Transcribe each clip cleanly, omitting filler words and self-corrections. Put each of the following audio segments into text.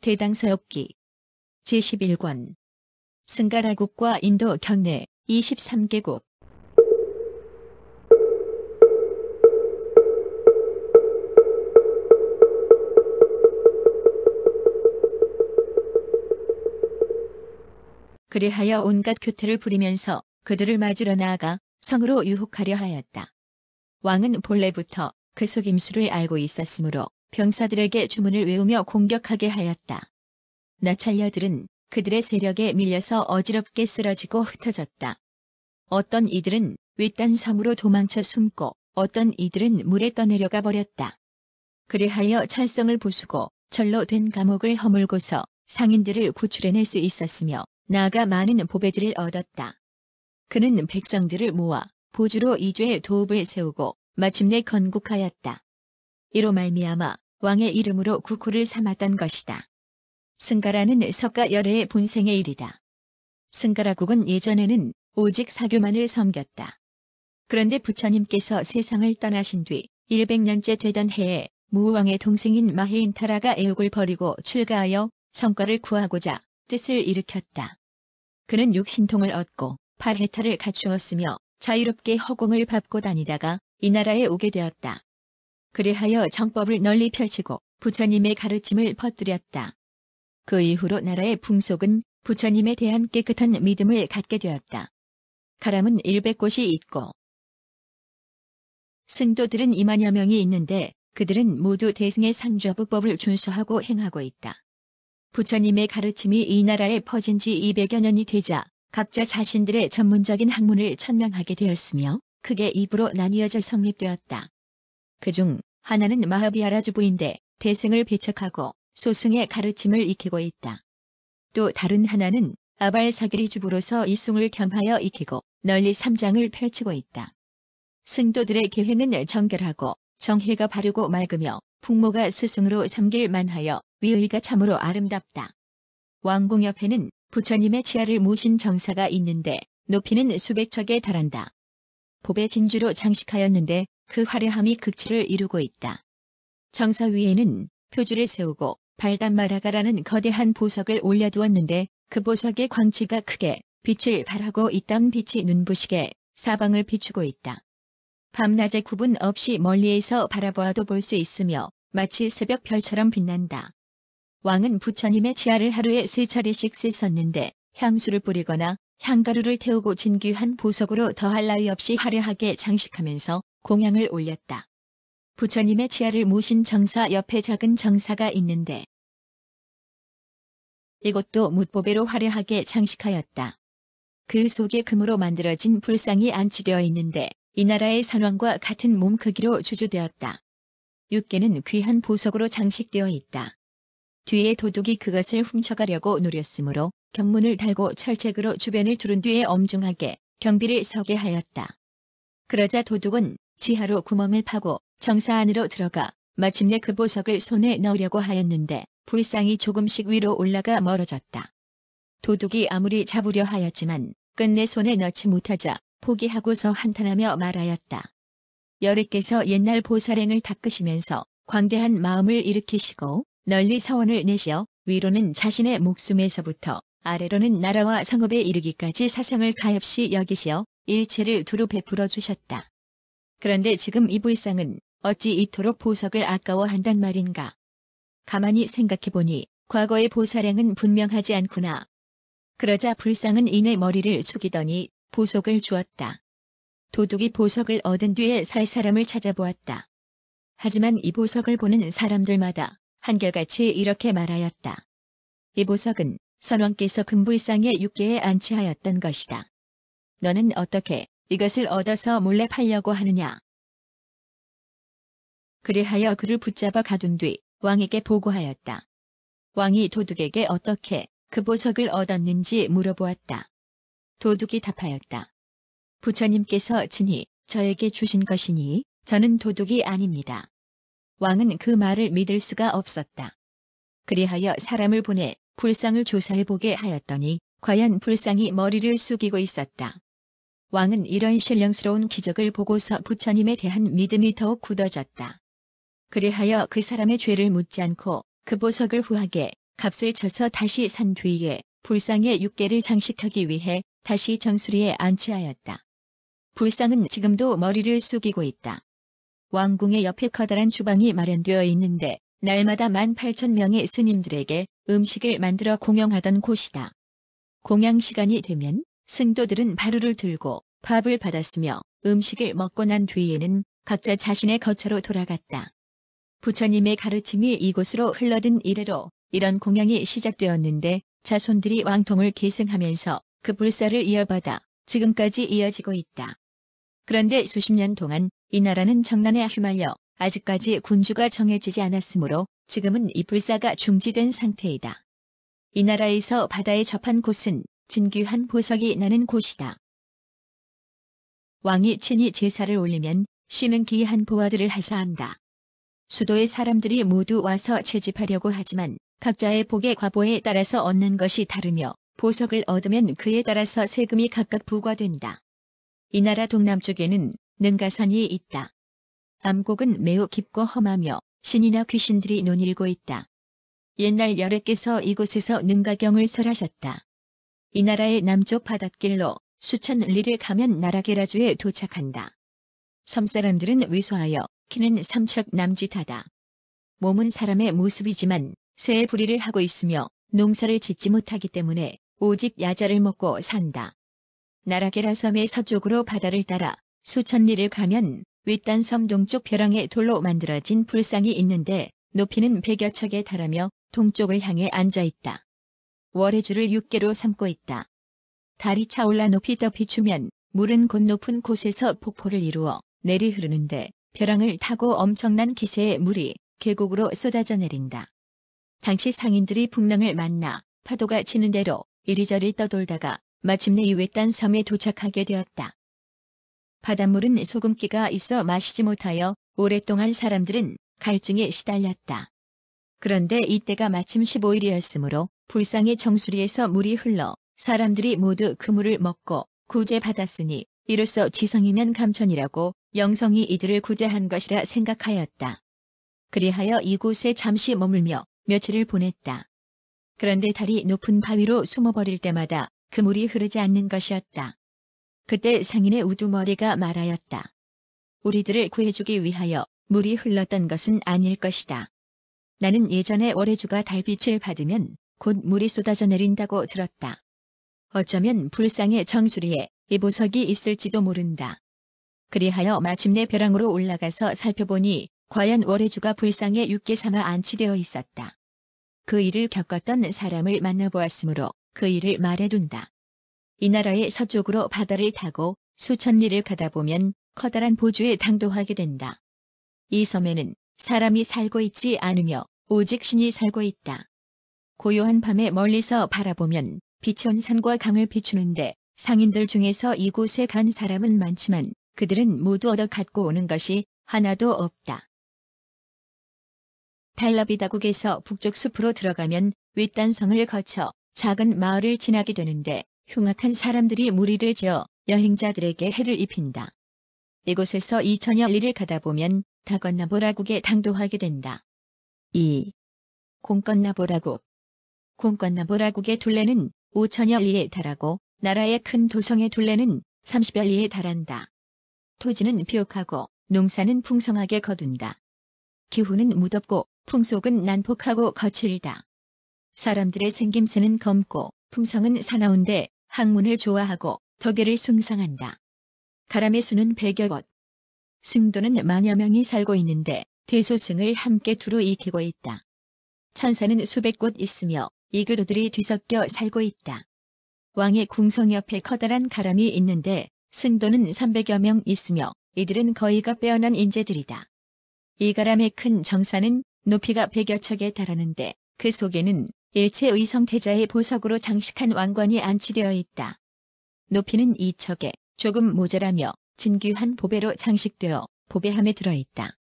대당서엽기 제11권 승가라국과 인도 경내 23개국 그리하여 온갖 교태를 부리면서 그들을 맞으러 나아가 성으로 유혹하려 하였다. 왕은 본래부터 그 속임수를 알고 있었으므로 병사들에게 주문을 외우며 공격하게 하였다. 나찰녀들은 그들의 세력에 밀려서 어지럽게 쓰러지고 흩어졌다. 어떤 이들은 외딴 섬으로 도망쳐 숨고 어떤 이들은 물에 떠내려가 버렸다. 그리하여 찰성을 부수고 절로 된 감옥을 허물고서 상인들을 구출해낼 수 있었으며 나아가 많은 보배들을 얻었다. 그는 백성들을 모아 보주로 이주의 도읍을 세우고 마침내 건국하였다. 이로 말미암아 왕의 이름으로 국호를 삼았던 것이다. 승가라는 석가열애의 본생의 일이다. 승가라국은 예전에는 오직 사교만을 섬겼다. 그런데 부처님께서 세상을 떠나신 뒤 100년째 되던 해에 무왕의 동생인 마헤인타라가 애욕을 버리고 출가하여 성과를 구하고자 뜻을 일으켰다. 그는 육신통을 얻고 8해탈을 갖추었으며 자유롭게 허공을 밟고 다니다가 이 나라에 오게 되었다. 그리하여 정법을 널리 펼치고 부처님의 가르침을 퍼뜨렸다. 그 이후로 나라의 풍속은 부처님에 대한 깨끗한 믿음을 갖게 되었다. 가람은 100곳이 있고 승도들은 2만여 명이 있는데 그들은 모두 대승의 상좌부법을 준수하고 행하고 있다. 부처님의 가르침이 이 나라에 퍼진 지 200여 년이 되자 각자 자신들의 전문적인 학문을 천명하게 되었으며 크게 입으로 나뉘어져 성립되었다. 그중 하나는 마하비하라주부인데 대승을 배척하고 소승의 가르침을 익히고 있다. 또 다른 하나는 아발사기리주부로서 이승을 겸하여 익히고 널리 삼장을 펼치고 있다. 승도들의 계획은 정결하고 정혜가 바르고 맑으며 풍모가 스승으로 삼길 만하여 위의가 참으로 아름답다. 왕궁 옆에는 부처님의 치아를 모신 정사가 있는데 높이는 수백 척에 달한다. 보배 진주로 장식하였는데 그 화려함이 극치를 이루고 있다. 정사 위에는 표주를 세우고 발단마라가라는 거대한 보석을 올려두었는데 그 보석의 광치가 크게 빛을 발하고 있던 빛이 눈부시게 사방을 비추고 있다. 밤낮의 구분 없이 멀리에서 바라보아도 볼 수 있으며 마치 새벽 별처럼 빛난다. 왕은 부처님의 치아를 하루에 3차례씩 씻었는데 향수를 뿌리거나 향가루를 태우고 진귀한 보석으로 더할 나위 없이 화려하게 장식하면서 공양을 올렸다. 부처님의 치아를 모신 정사 옆에 작은 정사가 있는데 이것도 묻보배로 화려하게 장식하였다. 그 속에 금으로 만들어진 불상이 안치되어 있는데 이 나라의 선왕과 같은 몸 크기로 주조되었다. 육계는 귀한 보석으로 장식되어 있다. 뒤에 도둑이 그것을 훔쳐가려고 노렸으므로 경문을 달고 철책으로 주변을 두른 뒤에 엄중하게 경비를 서게 하였다. 그러자 도둑은 지하로 구멍을 파고 정사 안으로 들어가 마침내 그 보석을 손에 넣으려고 하였는데 불상이 조금씩 위로 올라가 멀어졌다. 도둑이 아무리 잡으려 하였지만 끝내 손에 넣지 못하자 포기하고서 한탄하며 말하였다. 여르께서 옛날 보살행을 닦으시면서 광대한 마음을 일으키시고 널리 서원을 내시어 위로는 자신의 목숨에서부터 아래로는 나라와 성읍에 이르기까지 사상을 가엾이 여기시어 일체를 두루 베풀어 주셨다. 그런데 지금 이 불상은 어찌 이토록 보석을 아까워한단 말인가. 가만히 생각해보니 과거의 보살행은 분명하지 않구나. 그러자 불상은 이내 머리를 숙이더니 보석을 주었다. 도둑이 보석을 얻은 뒤에 살 사람을 찾아보았다. 하지만 이 보석을 보는 사람들마다 한결같이 이렇게 말하였다. 이 보석은 선왕께서 금불상의 육계에 안치하였던 것이다. 너는 어떻게 이것을 얻어서 몰래 팔려고 하느냐. 그리하여 그를 붙잡아 가둔 뒤 왕에게 보고하였다. 왕이 도둑에게 어떻게 그 보석을 얻었는지 물어보았다. 도둑이 답하였다. 부처님께서 친히 저에게 주신 것이니 저는 도둑이 아닙니다. 왕은 그 말을 믿을 수가 없었다. 그리하여 사람을 보내 불상을 조사해보게 하였더니 과연 불상이 머리를 숙이고 있었다. 왕은 이런 신령스러운 기적을 보고서 부처님에 대한 믿음이 더욱 굳어졌다. 그리하여 그 사람의 죄를 묻지 않고 그 보석을 후하게 값을 쳐서 다시 산 뒤에 불상의 육계를 장식하기 위해 다시 정수리에 안치하였다. 불상은 지금도 머리를 숙이고 있다. 왕궁의 옆에 커다란 주방이 마련되어 있는데 날마다 18,000명의 스님들에게 음식을 만들어 공양하던 곳이다. 공양 시간이 되면 승도들은 바루를 들고 밥을 받았으며 음식을 먹고 난 뒤에는 각자 자신의 거처로 돌아갔다. 부처님의 가르침이 이곳으로 흘러든 이래로 이런 공양이 시작되었는데 자손들이 왕통을 계승하면서 그 불사를 이어받아 지금까지 이어지고 있다. 그런데 수십 년 동안 이 나라는 정난에 휘말려 아직까지 군주가 정해지지 않았으므로 지금은 이 불사가 중지된 상태이다. 이 나라에서 바다에 접한 곳은 진귀한 보석이 나는 곳이다. 왕이 친히 제사를 올리면 신은 귀한 보화들을 하사한다. 수도의 사람들이 모두 와서 채집하려고 하지만 각자의 복의 과보에 따라서 얻는 것이 다르며 보석을 얻으면 그에 따라서 세금이 각각 부과된다. 이 나라 동남쪽에는 능가산이 있다. 암곡은 매우 깊고 험하며 신이나 귀신들이 논일고 있다. 옛날 열애께서 이곳에서 능가경을 설하셨다. 이 나라의 남쪽 바닷길로 수천 리를 가면 나라게라주에 도착한다. 섬사람들은 위소하여 키는 삼척 남짓하다. 몸은 사람의 모습이지만 새의 부리를 하고 있으며 농사를 짓지 못하기 때문에 오직 야자를 먹고 산다. 나라게라 섬의 서쪽으로 바다를 따라 수천 리를 가면 윗단섬 동쪽 벼랑의 돌로 만들어진 불상이 있는데 높이는 100여 척에 달하며 동쪽을 향해 앉아있다. 월해주를 육계로 삼고 있다. 달이 차올라 높이 떠 비추면 물은 곧 높은 곳에서 폭포를 이루어 내리 흐르는데 벼랑을 타고 엄청난 기세의 물이 계곡으로 쏟아져 내린다. 당시 상인들이 풍랑을 만나 파도가 치는 대로 이리저리 떠돌다가 마침내 이 외딴 섬에 도착하게 되었다. 바닷물은 소금기가 있어 마시지 못하여 오랫동안 사람들은 갈증에 시달렸다. 그런데 이때가 마침 15일이었으므로 불상의 정수리에서 물이 흘러 사람들이 모두 그 물을 먹고 구제받았으니 이로써 지성이면 감천이라고 영성이 이들을 구제한 것이라 생각하였다. 그리하여 이곳에 잠시 머물며 며칠을 보냈다. 그런데 달이 높은 바위로 숨어버릴 때마다 그 물이 흐르지 않는 것이었다. 그때 상인의 우두머리가 말하였다. 우리들을 구해주기 위하여 물이 흘렀던 것은 아닐 것이다. 나는 예전에 월해주가 달빛을 받으면 곧 물이 쏟아져 내린다고 들었다. 어쩌면 불상의 정수리에 이 보석이 있을지도 모른다. 그리하여 마침내 벼랑으로 올라가서 살펴보니 과연 월해주가 불상에 육계 삼아 안치되어 있었다. 그 일을 겪었던 사람을 만나보았으므로 그 일을 말해둔다. 이 나라의 서쪽으로 바다를 타고 수천 리를 가다 보면 커다란 보주에 당도하게 된다. 이 섬에는 사람이 살고 있지 않으며 오직 신이 살고 있다. 고요한 밤에 멀리서 바라보면 빛이 온 산과 강을 비추는데 상인들 중에서 이곳에 간 사람은 많지만 그들은 모두 얻어 갖고 오는 것이 하나도 없다. 달라비다국에서 북쪽 숲으로 들어가면 윗단성을 거쳐 작은 마을을 지나게 되는데 흉악한 사람들이 무리를 지어 여행자들에게 해를 입힌다. 이곳에서 2000여 리를 가다 보면 다건나보라국에 당도하게 된다. 2. 공건나보라국. 공건나보라국의 둘레는 5000여 리에 달하고 나라의 큰 도성의 둘레는 30여 리에 달한다. 토지는 비옥하고 농사는 풍성하게 거둔다. 기후는 무덥고 풍속은 난폭하고 거칠다. 사람들의 생김새는 검고 품성은 사나운데 학문을 좋아하고 덕외를 숭상한다. 가람의 수는 100여 곳. 승도는 만여 명이 살고 있는데 대소승을 함께 두루 익히고 있다. 천사는 수백 곳 있으며 이교도들이 뒤섞여 살고 있다. 왕의 궁성 옆에 커다란 가람이 있는데 승도는 300여 명 있으며 이들은 거의가 빼어난 인재들이다. 이 가람의 큰 정사는 높이가 100여 척에 달하는데 그 속에는 일체 의성태자의 보석으로 장식한 왕관이 안치되어 있다. 높이는 2척에 조금 모자라며 진귀한 보배로 장식되어 보배함에 들어있다.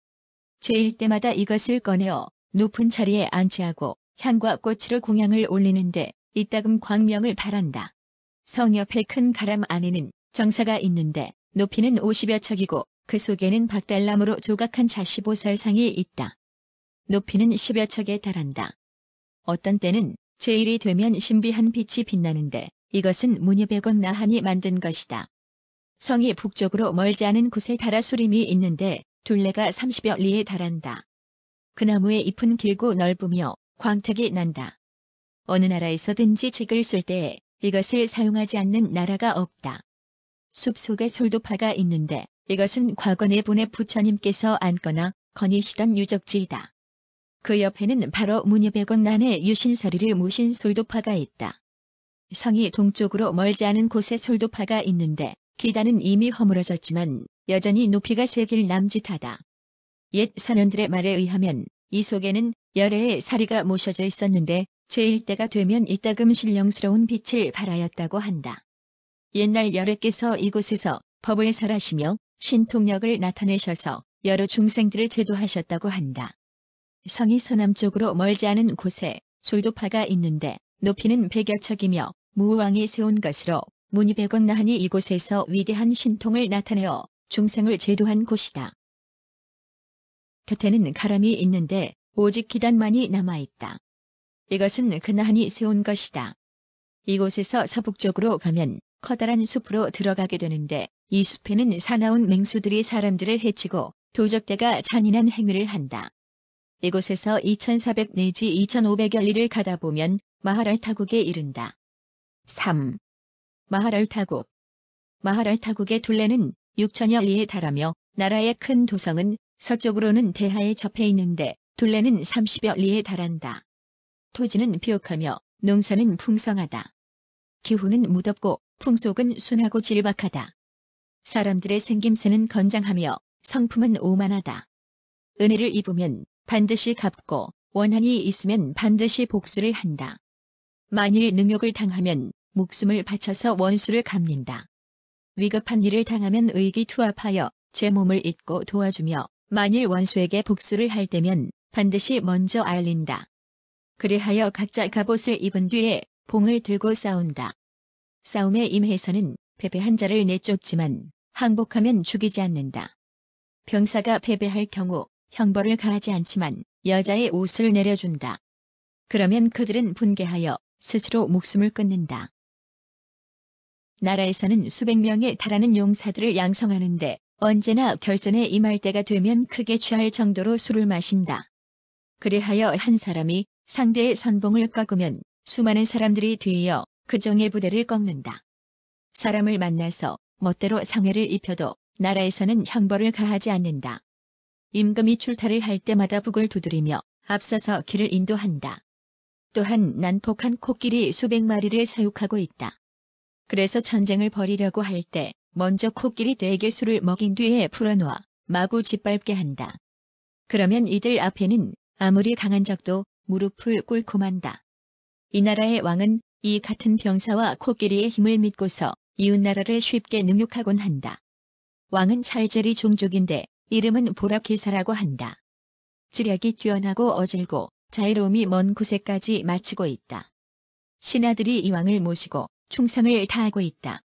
제일 때마다 이것을 꺼내어 높은 자리에 안치하고 향과 꽃으로 공양을 올리는데 이따금 광명을 바란다. 성 옆에 큰 가람 안에는 정사가 있는데 높이는 50여 척이고 그 속에는 박달나무로 조각한 자시보살상이 있다. 높이는 10여 척에 달한다. 어떤 때는 제일이 되면 신비한 빛이 빛나는데 이것은 문예백원 나한이 만든 것이다. 성이 북쪽으로 멀지 않은 곳에 다라수림이 있는데 둘레가 30여 리에 달한다. 그 나무의 잎은 길고 넓으며 광택이 난다. 어느 나라에서든지 책을 쓸 때에 이것을 사용하지 않는 나라가 없다. 숲속에 솔도파가 있는데 이것은 과거 네 분의 부처님께서 앉거나 거니시던 유적지이다. 그 옆에는 바로 문예백원난의 유신서리를 모신 솔도파가 있다. 성이 동쪽으로 멀지 않은 곳에 솔도파가 있는데 기단은 이미 허물어졌지만 여전히 높이가 3길 남짓하다. 옛 선원들의 말에 의하면 이 속에는 열애의 사리가 모셔져 있었는데 제일 때가 되면 이따금 신령스러운 빛을 발하였다고 한다. 옛날 열애께서 이곳에서 법을 설하시며 신통력을 나타내셔서 여러 중생들을 제도하셨다고 한다. 성이 서남쪽으로 멀지 않은 곳에 솔도파가 있는데 높이는 100여 척이며 무왕이 세운 것으로 문이백원 나한이 이곳에서 위대한 신통을 나타내어 중생을 제도한 곳이다. 곁에는 가람이 있는데 오직 기단만이 남아있다. 이것은 그 나한이 세운 것이다. 이곳에서 서북쪽으로 가면 커다란 숲으로 들어가게 되는데 이 숲에는 사나운 맹수들이 사람들을 해치고 도적대가 잔인한 행위를 한다. 이곳에서 2400 내지 2500여 리를 가다 보면 마하랄타국에 이른다. 3. 마하랄타국. 마하랄타국의 둘레는 6000여 리에 달하며 나라의 큰 도성은 서쪽으로는 대하에 접해 있는데 둘레는 30여 리에 달한다. 토지는 비옥하며 농사는 풍성하다. 기후는 무덥고 풍속은 순하고 질박하다. 사람들의 생김새는 건장하며 성품은 오만하다. 은혜를 입으면 반드시 갚고 원한이 있으면 반드시 복수를 한다. 만일 능욕을 당하면 목숨을 바쳐서 원수를 갚는다. 위급한 일을 당하면 의기투합하여 제 몸을 잇고 도와주며 만일 원수에게 복수를 할 때면 반드시 먼저 알린다. 그리하여 각자 갑옷을 입은 뒤에 봉을 들고 싸운다. 싸움에 임해서는 패배한 자를 내쫓지만 항복하면 죽이지 않는다. 병사가 패배할 경우 형벌을 가하지 않지만 여자의 옷을 내려준다. 그러면 그들은 분개하여 스스로 목숨을 끊는다. 나라에서는 수백 명에 달하는 용사들을 양성하는데 언제나 결전에 임할 때가 되면 크게 취할 정도로 술을 마신다. 그리하여 한 사람이 상대의 선봉을 꺾으면 수많은 사람들이 뒤이어 그 종의 부대를 꺾는다. 사람을 만나서 멋대로 상해를 입혀도 나라에서는 형벌을 가하지 않는다. 임금이 출타를 할 때마다 북을 두드리며 앞서서 길을 인도한다. 또한 난폭한 코끼리 수백 마리를 사육하고 있다. 그래서 전쟁을 벌이려고 할 때 먼저 코끼리 4개 수를 먹인 뒤에 풀어놓아 마구 짓밟게 한다. 그러면 이들 앞에는 아무리 강한 적도 무릎을 꿇고 만다. 이 나라의 왕은 이 같은 병사와 코끼리의 힘을 믿고서 이웃나라를 쉽게 능욕하곤 한다. 왕은 찰제리 종족인데 이름은 보라기사라고 한다. 지략이 뛰어나고 어질고 자유로움이 먼 곳에까지 마치고 있다. 신하들이 이 왕을 모시고 충성을 다하고 있다.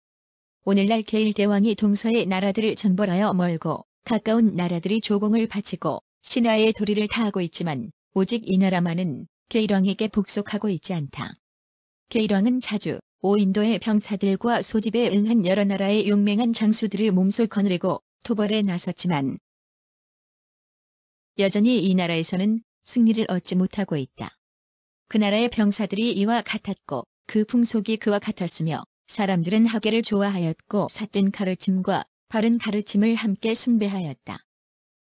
오늘날 게일대왕이 동서의 나라들을 정벌하여 멀고 가까운 나라들이 조공을 바치고 신하의 도리를 다하고 있지만 오직 이 나라만은 게일왕에게 복속하고 있지 않다. 게일왕은 자주 오인도의 병사들과 소집에 응한 여러 나라의 용맹한 장수들을 몸소 거느리고 토벌에 나섰지만 여전히 이 나라에서는 승리를 얻지 못하고 있다. 그 나라의 병사들이 이와 같았고 그 풍속이 그와 같았으며 사람들은 학계를 좋아하였고 삿된 가르침과 바른 가르침을 함께 숭배하였다.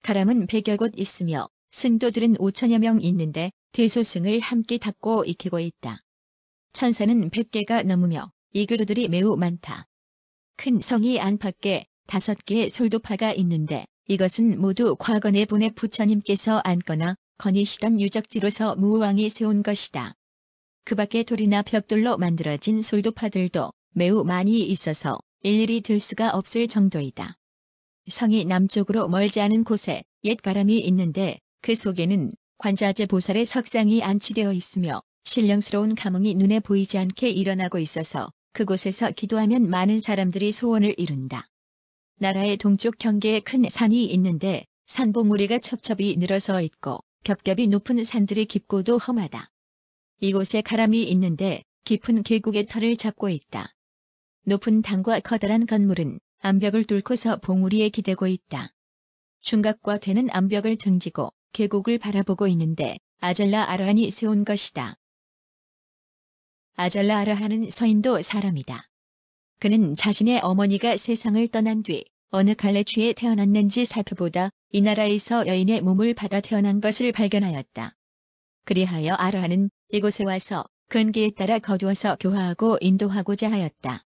가람은 100여 곳 있으며 승도들은 5000여 명 있는데 대소승을 함께 닦고 익히고 있다. 천사는 100개가 넘으며 이교도들이 매우 많다. 큰 성이 안팎에 5개의 솔도파가 있는데 이것은 모두 과거 네 분의 부처님께서 앉거나 거니시던 유적지로서 무왕이 세운 것이다. 그 밖에 돌이나 벽돌로 만들어진 솔도파들도 매우 많이 있어서 일일이 들 수가 없을 정도이다. 성이 남쪽으로 멀지 않은 곳에 옛 가람이 있는데 그 속에는 관자재 보살의 석상이 안치되어 있으며 신령스러운 감흥이 눈에 보이지 않게 일어나고 있어서 그곳에서 기도하면 많은 사람들이 소원을 이룬다. 나라의 동쪽 경계에 큰 산이 있는데 산봉우리가 첩첩이 늘어서 있고 겹겹이 높은 산들이 깊고도 험하다. 이곳에 가람이 있는데 깊은 계곡의 털을 잡고 있다. 높은 당과 커다란 건물은 암벽을 뚫고서 봉우리에 기대고 있다. 중각과 되는 암벽을 등지고 계곡을 바라보고 있는데 아잘라 아라한이 세운 것이다. 아잘라 아라한은 서인도 사람이다. 그는 자신의 어머니가 세상을 떠난 뒤 어느 갈래취에 태어났는지 살펴보다 이 나라에서 여인의 몸을 받아 태어난 것을 발견하였다. 그리하여 아라한은 이곳에 와서 근기에 따라 거두어서 교화하고 인도하고자 하였다.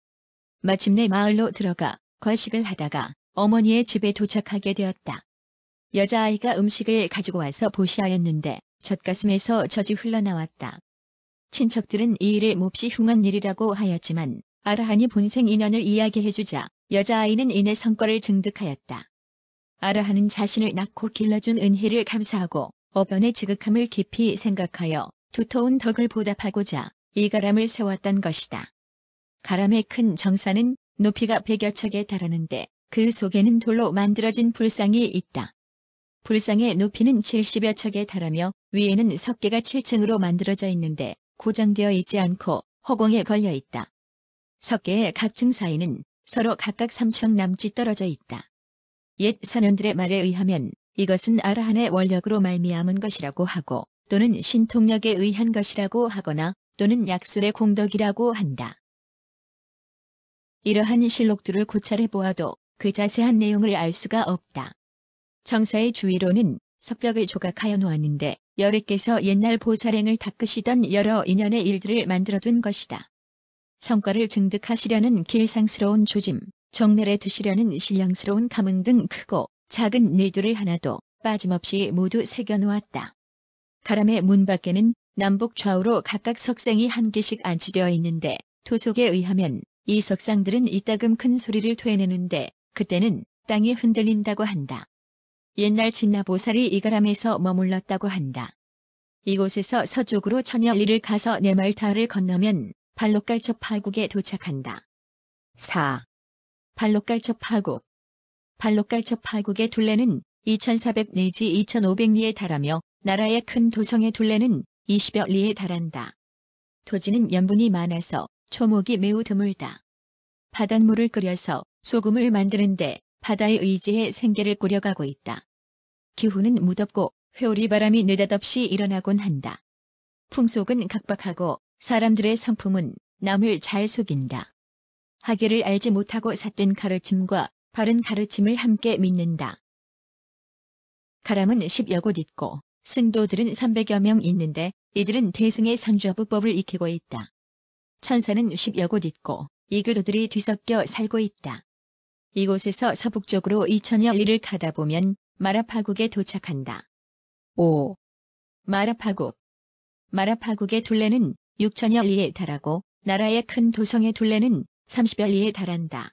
마침내 마을로 들어가 거식을 하다가 어머니의 집에 도착하게 되었다. 여자아이가 음식을 가지고 와서 보시하였는데 젖가슴에서 젖이 흘러나왔다. 친척들은 이 일을 몹시 흉한 일이라고 하였지만 아라한이 본생 인연을 이야기해주자 여자아이는 이내 성과를 증득하였다. 아라한은 자신을 낳고 길러준 은혜를 감사하고 어변의 지극함을 깊이 생각하여 두터운 덕을 보답하고자 이 가람을 세웠던 것이다. 가람의 큰 정사는 높이가 100여 척에 달하는데 그 속에는 돌로 만들어진 불상이 있다. 불상의 높이는 70여 척에 달하며 위에는 석계가 7층으로 만들어져 있는데 고정되어 있지 않고 허공에 걸려 있다. 석계의 각 층 사이는 서로 각각 3층 남짓 떨어져 있다. 옛 선원들의 말에 의하면 이것은 아라한의 원력으로 말미암은 것이라고 하고 또는 신통력에 의한 것이라고 하거나 또는 약술의 공덕이라고 한다. 이러한 실록들을 고찰해 보아도 그 자세한 내용을 알 수가 없다. 정사의 주위로는 석벽을 조각하여 놓았는데 여래께서 옛날 보살행을 닦으시던 여러 인연의 일들을 만들어둔 것이다. 성과를 증득하시려는 길상스러운 조짐, 정멸에 드시려는 신령스러운 감흥 등 크고 작은 일들을 하나도 빠짐없이 모두 새겨놓았다. 가람의 문 밖에는 남북 좌우로 각각 석상이 한 개씩 안치되어 있는데 토속에 의하면 이 석상들은 이따금 큰 소리를 토해내는데 그때는 땅이 흔들린다고 한다. 옛날 진나보살이 이 가람에서 머물렀다고 한다. 이곳에서 서쪽으로 천여 리를 가서 네말타를 건너면 발록갈첩 파국에 도착한다. 4. 발록갈첩 파국. 발록갈첩 파국의 둘레는 2400 내지 2500리에 달하며 나라의 큰 도성의 둘레는 20여 리에 달한다. 토지는 염분이 많아서 초목이 매우 드물다. 바닷물을 끓여서 소금을 만드는데 바다의 의지에 생계를 꾸려가고 있다. 기후는 무덥고 회오리 바람이 느닷없이 일어나곤 한다. 풍속은 각박하고 사람들의 성품은 남을 잘 속인다. 하기를 알지 못하고 삿된 가르침과 바른 가르침을 함께 믿는다. 가람은 10여 곳 있고 승도들은 300여 명 있는데 이들은 대승의 상주화부법을 익히고 있다. 천사는 10여 곳 있고 이교도들이 뒤섞여 살고 있다. 이곳에서 서북쪽으로 2000여 리를 가다 보면 마라파국에 도착한다. 5. 마라파국. 마라파국의 둘레는 6000여 리에 달하고 나라의 큰 도성의 둘레는 30여 리에 달한다.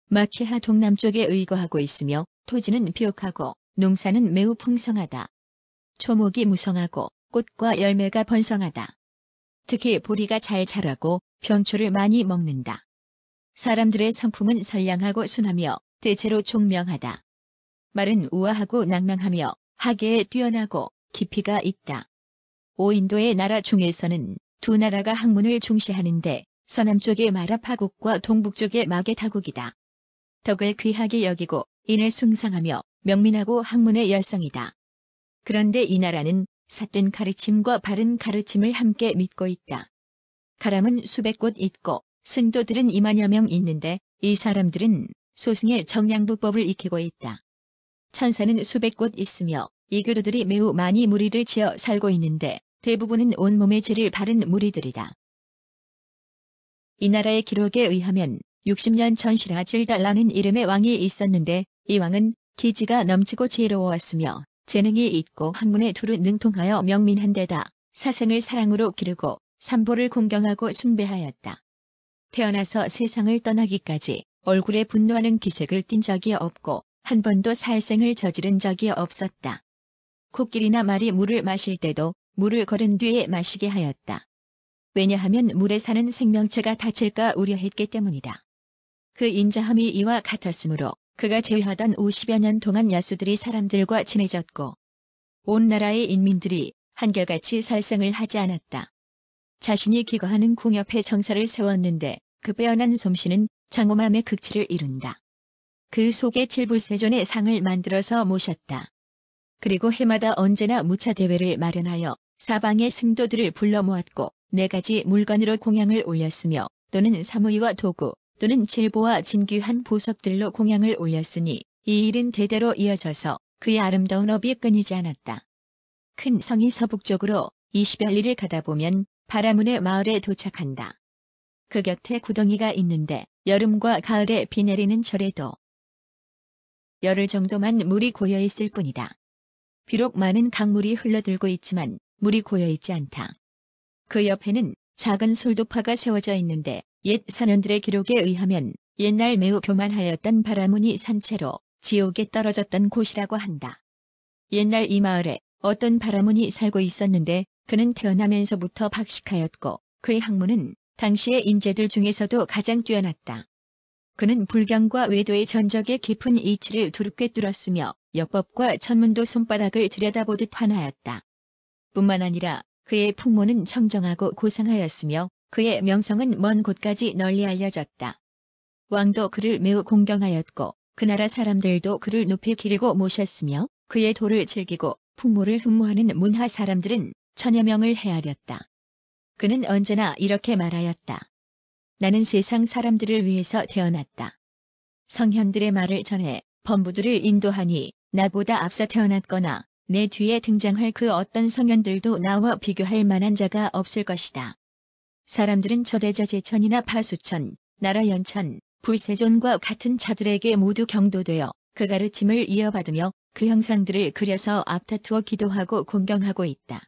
마키하 동남쪽에 의거하고 있으며 토지는 비옥하고 농사는 매우 풍성하다. 초목이 무성하고 꽃과 열매가 번성하다. 특히 보리가 잘 자라고 병초를 많이 먹는다. 사람들의 성품은 선량하고 순하며 대체로 총명하다. 말은 우아하고 낭낭하며 하계에 뛰어나고 깊이가 있다. 오인도의 나라 중에서는 두 나라가 학문을 중시하는데 서남쪽의 마라파국과 동북쪽의 마게타국이다. 덕을 귀하게 여기고 인을 숭상하며 명민하고 학문의 열성이다. 그런데 이 나라는 삿된 가르침과 바른 가르침을 함께 믿고 있다. 가람은 수백 곳 있고 승도들은 2만여 명 있는데 이 사람들은 소승의 정량부법을 익히고 있다. 천사는 수백 곳 있으며 이 교도들이 매우 많이 무리를 지어 살고 있는데 대부분은 온몸의 죄를 바른 무리들이다. 이 나라의 기록에 의하면 60년 전 시라질달라는 이름의 왕이 있었는데 이 왕은 기지가 넘치고 지혜로웠으며 재능이 있고 학문에 두루 능통하여 명민한 데다 사생을 사랑으로 기르고 삼보를 공경하고 숭배하였다. 태어나서 세상을 떠나기까지 얼굴에 분노하는 기색을 띤 적이 없고 한 번도 살생을 저지른 적이 없었다. 코끼리나 말이 물을 마실 때도 물을 거른 뒤에 마시게 하였다. 왜냐하면 물에 사는 생명체가 다칠까 우려했기 때문이다. 그 인자함이 이와 같았으므로 그가 제위하던 50여 년 동안 야수들이 사람들과 친해졌고 온 나라의 인민들이 한결같이 살생을 하지 않았다. 자신이 기거하는 궁 옆에 정사를 세웠는데 그 빼어난 솜씨는 장엄함의 극치를 이룬다. 그 속에 칠불세존의 상을 만들어서 모셨다. 그리고 해마다 언제나 무차 대회를 마련하여 사방의 승도들을 불러 모았고 4가지 물건으로 공양을 올렸으며 또는 사무이와 도구 또는 질보와 진귀한 보석들로 공양을 올렸으니 이 일은 대대로 이어져서 그의 아름다운 업이 끊이지 않았다. 큰 성이 서북쪽으로 20여 리를 가다 보면 바라문의 마을에 도착한다. 그 곁에 구덩이가 있는데 여름과 가을에 비 내리는 절에도 열흘 정도만 물이 고여 있을 뿐이다. 비록 많은 강물이 흘러들고 있지만 물이 고여 있지 않다. 그 옆에는 작은 솔도파가 세워져 있는데 옛 선원들의 기록에 의하면 옛날 매우 교만하였던 바라문이 산채로 지옥에 떨어졌던 곳이라고 한다. 옛날 이 마을에 어떤 바라문이 살고 있었는데 그는 태어나면서부터 박식하였고 그의 학문은 당시의 인재들 중에서도 가장 뛰어났다. 그는 불경과 외도의 전적에 깊은 이치를 두렵게 뚫었으며 역법과 천문도 손바닥을 들여다보듯 환하였다. 뿐만 아니라 그의 풍모는 청정하고 고상하였으며 그의 명성은 먼 곳까지 널리 알려졌다. 왕도 그를 매우 공경하였고 그 나라 사람들도 그를 높이 기리고 모셨으며 그의 도를 즐기고 풍모를 흠모하는 문하 사람들은 천여 명을 헤아렸다. 그는 언제나 이렇게 말하였다. 나는 세상 사람들을 위해서 태어났다. 성현들의 말을 전해 범부들을 인도하니 나보다 앞서 태어났거나 내 뒤에 등장할 그 어떤 성현들도 나와 비교할 만한 자가 없을 것이다. 사람들은 저대저 제천이나 파수천, 나라연천, 불세존과 같은 자들에게 모두 경도되어 그 가르침을 이어받으며 그 형상들을 그려서 앞다투어 기도하고 공경하고 있다.